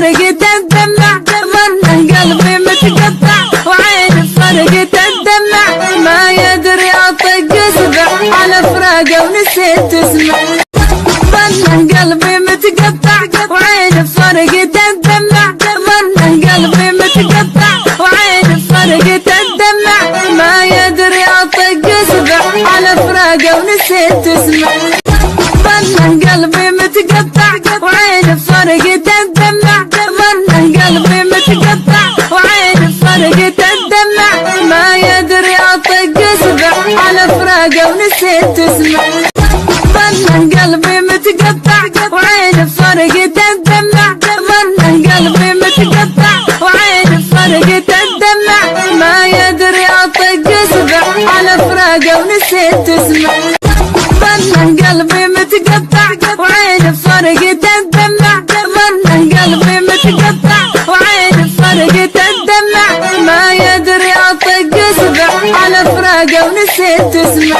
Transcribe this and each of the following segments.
فرقت الدمع منه قلبي متقطع وعيني فرقت الدمع ما يدري اطق اسبع على فراقه ونسيت اسمع منه قلبي متقطع وعيني فرقت الدمع منه قلبي متقطع وعيني فرقت الدمع ما يدري اطق اسبع على فراقه ونسيت اسمع منه قلبي متقطع وعيني فرقت الدمع منه قلبي متقطع وعيني فرقت الدمع ما يدري اطق اسبع على فراقه ونسيت اسمع منه قلبي متقطع وعيني فرقت الدمع منه قلبي متقطع وعيني فرقت الدمع ما يدري اطق اسبع على فراقه ونسيت اسمع منه قلبي متقطع وعيني فرقت الدمع منه قلبي متقطع وعيني فرقت الدمع ما يدري اطق اسبع على فراقه ونسيت اسمع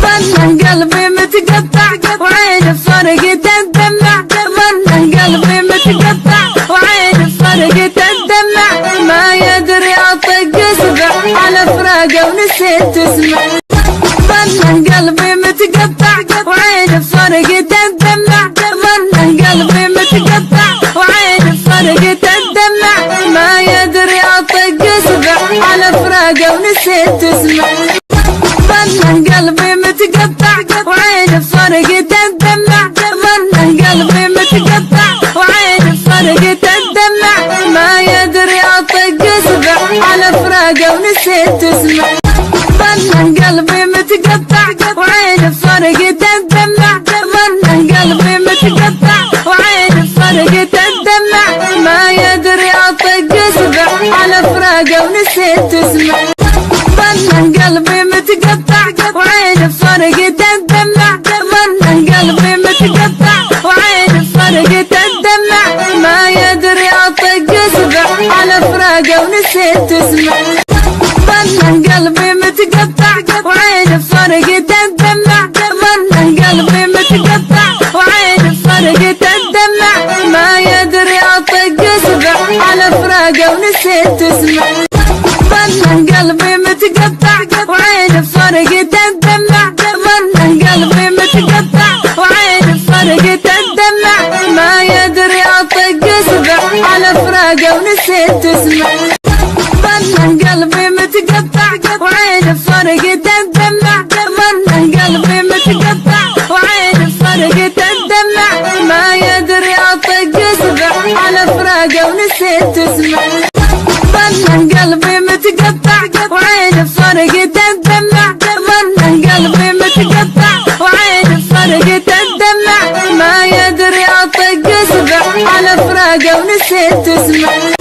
منه قلبي متقطع وعيني فرقت الدمع منه قلبي متقطع وعيني فرقت الدمع ما يدري اطق اسبع على فراقه ونسيت اسمع منه قلبي متقطع وعيني فرقت الدمع منه قلبي متقطع وعيني فرقت الدمع ما يدري اطق اسبع على فراقه ونسيت اسمع منه قلبي متقطع وعيني فرقت الدمع منه قلبي متقطع وعيني فرقت الدمع ما يدري اطق اسبع على فراقه ونسيت اسمع منه قلبي متقطع وعيني فرقت الدمع منه قلبي متقطع وعيني فرقت الدمع ما يدري اطق اسبع على فراقه ونسيت اسمع منه قلبي متقطع وعيني فرقت الدمع منه قلبي متقطع وعيني فرقت الدمع ما يدري اطق اسبع على فراقه ونسيت اسمع منه قلبي متقطع وعيني فرقت الدمع منه قلبي متقطع وعيني فرقت الدمع ما يدري اطق اسبع على فراقه ونسيت اسمع منه قلبي متقطع وعيني فرقت الدمع منه قلبي متقطع وعيني فرقت الدمع ما يدري اطق اسبع على فراقه ونسيت اسمع منه قلبي متقطع وعيني فرقت الدمع منه قلبي متقطع وعيني فرقت الدمع ما يدري اطق اسبع على فراقه ونسيت اسمع منه قلبي متقطع وعيني فرقت الدمع منه قلبي متقطع وعيني فرقت الدمع ما يدري اطق اسبع على فراقه ونسيت اسمع